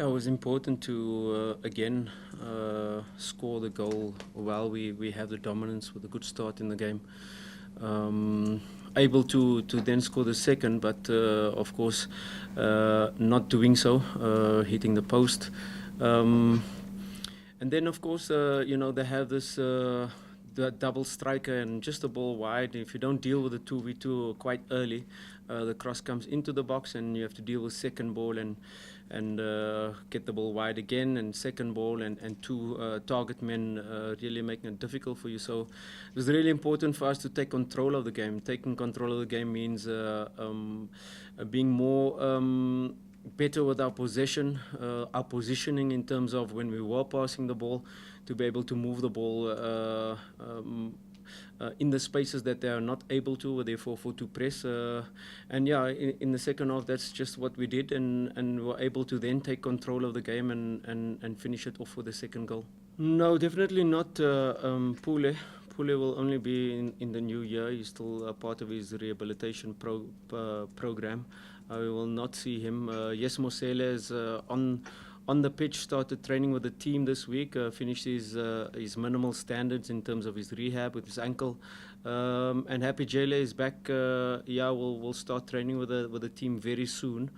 Yeah, it was important to again score the goal while we have the dominance with a good start in the game. Able to then score the second, but of course not doing so, hitting the post. And then of course they have this the double striker and just a ball wide. If you don't deal with the 2v2 quite early, the cross comes into the box and you have to deal with second ball and get the ball wide again, and second ball and two target men really making it difficult for you. So it was really important for us to take control of the game. Taking control of the game means being more better with our possession, our positioning in terms of when we were passing the ball, to be able to move the ball in the spaces that they are not able to, therefore for to press. And yeah, in the second half, that's just what we did, and were able to then take control of the game and finish it off for the second goal. No, definitely not Pule. Pule will only be in the new year. He's still a part of his rehabilitation program. We will not see him. Yes, Mosele is on the pitch, started training with the team this week, finished his minimal standards in terms of his rehab with his ankle. And Happy Jele is back. We'll start training with the team very soon.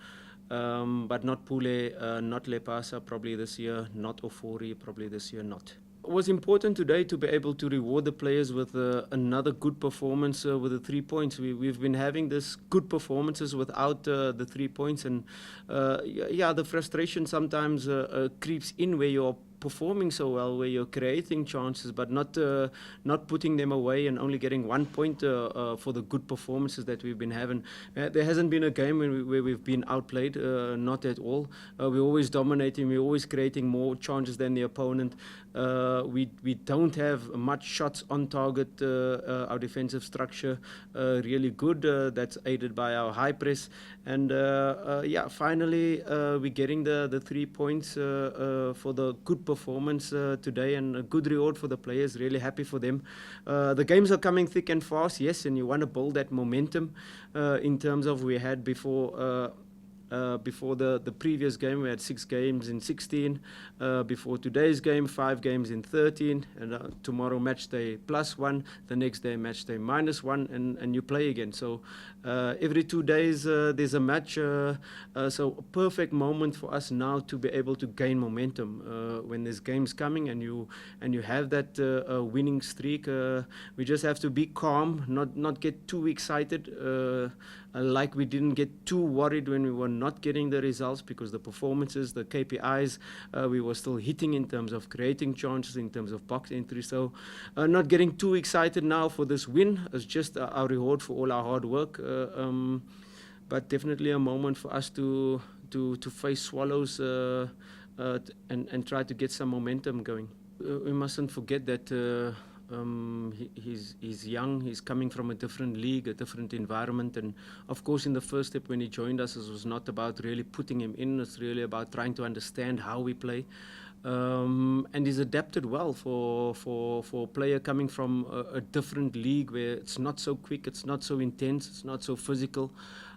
But not Pule, not Lepasa probably this year, not Ofori probably this year, not. It was important today to be able to reward the players with another good performance with the 3 points. We've been having this good performances without the 3 points, and the frustration sometimes creeps in where you're performing so well, where you're creating chances but not putting them away, and only getting 1 point for the good performances that we've been having. There hasn't been a game where we've been outplayed, not at all. We're always dominating, we're always creating more chances than the opponent. We don't have much shots on target. Our defensive structure really good. That's aided by our high press, and finally we're getting the 3 points for the good performance today, and a good reward for the players. Really happy for them. The games are coming thick and fast, yes, and you want to build that momentum in terms of we had before the previous game. We had 6 games in 16. Before today's game, 5 games in 13. And tomorrow match day +1. The next day match day -1, and you play again. So every 2 days there's a match. So a perfect moment for us now to be able to gain momentum when there's games coming and you have that winning streak. We just have to be calm, not get too excited. Like we didn't get too worried when we were not getting the results, because the performances, the KPIs, we were still hitting in terms of creating chances, in terms of box entry. So not getting too excited now for this win. It's just our reward for all our hard work. But definitely a moment for us to face Swallows and try to get some momentum going. We mustn't forget that he's young, he's coming from a different league, a different environment, and of course in the first step when he joined us, it was not about really putting him in, it's really about trying to understand how we play. And he's adapted well for a player coming from a different league where it's not so quick, it's not so intense, it's not so physical.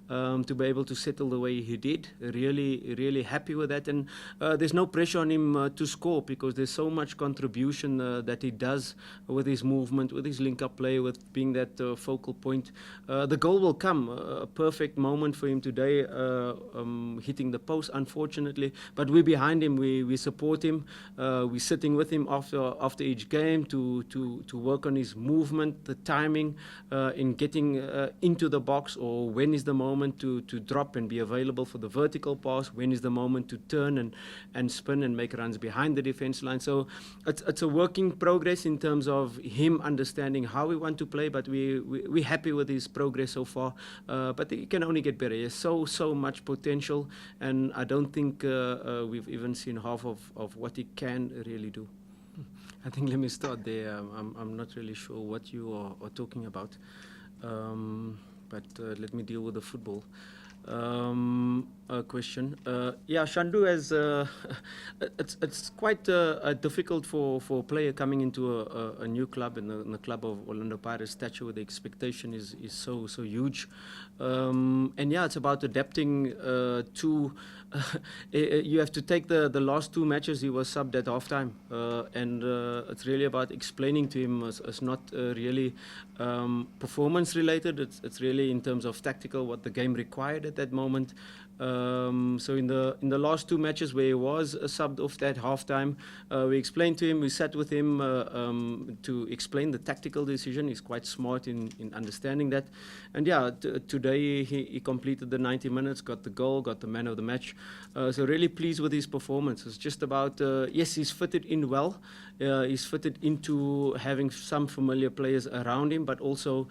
To be able to settle the way he did, really happy with that. And there's no pressure on him to score, because there's so much contribution that he does with his movement, with his link-up play, with being that focal point. The goal will come, a perfect moment for him today, hitting the post, unfortunately. But we're behind him, we support him. We're sitting with him after each game to work on his movement, the timing in getting into the box, or when is the moment to drop and be available for the vertical pass, when is the moment to turn and spin and make runs behind the defense line. So it's a work in progress in terms of him understanding how we want to play, but we're happy with his progress so far. But he can only get better. He has so much potential, and I don't think we've even seen half of what he can really do. I think let me start there. I'm not really sure what you are talking about. But let me deal with the football. Question. Yeah, Shandu has. It's quite difficult for a player coming into a new club in the club of Orlando Pirates stature, where the expectation is so huge, and yeah, it's about adapting to. You have to take the last 2 matches. He was subbed at halftime, and it's really about explaining to him as not really performance related. It's really in terms of tactical, what the game required at that moment. So in the last 2 matches where he was subbed off at halftime, we explained to him, we sat with him to explain the tactical decision. He's quite smart in understanding that. And yeah, today he completed the 90 minutes, got the goal, got the man of the match. So really pleased with his performance. It's just about, yes, he's fitted in well. He's fitted into having some familiar players around him, but also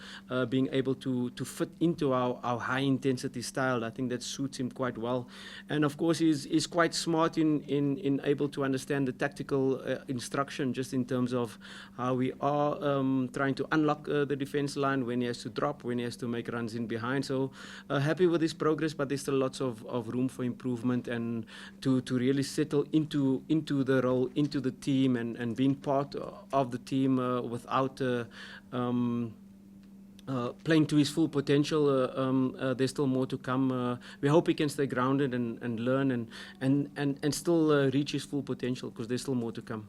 being able to fit into our high intensity style. I think that suits him quite well. And of course, he's quite smart in able to understand the tactical instruction, just in terms of how we are trying to unlock the defense line, when he has to drop, when he has to make runs in behind. So happy with his progress, but there's still lots of room for improvement, and to really settle into the role, into the team, and being part of the team without playing to his full potential. There's still more to come. We hope he can stay grounded and learn and still reach his full potential, because there's still more to come.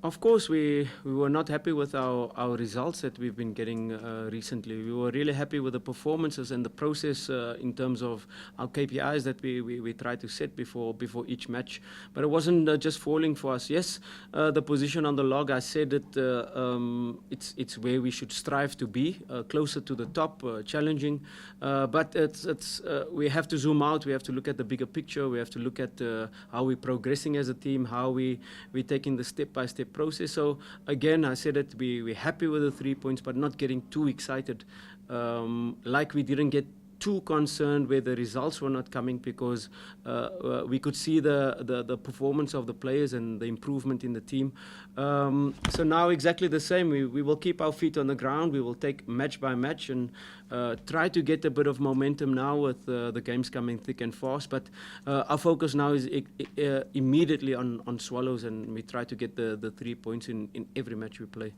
Of course, we were not happy with our results that we've been getting recently. We were really happy with the performances and the process in terms of our KPIs that we try to set before each match. But it wasn't just falling for us. Yes, the position on the log, I said that it's where we should strive to be, closer to the top, challenging. But we have to zoom out. We have to look at the bigger picture. We have to look at how we're progressing as a team, how we're taking the step-by-step process. So again, I said that we're happy with the 3 points, but not getting too excited. Like we didn't get too concerned where the results were not coming, because we could see the performance of the players and the improvement in the team. So now exactly the same. We will keep our feet on the ground. We will take match by match and try to get a bit of momentum now with the games coming thick and fast. But our focus now is immediately on Swallows, and we try to get the 3 points in every match we play.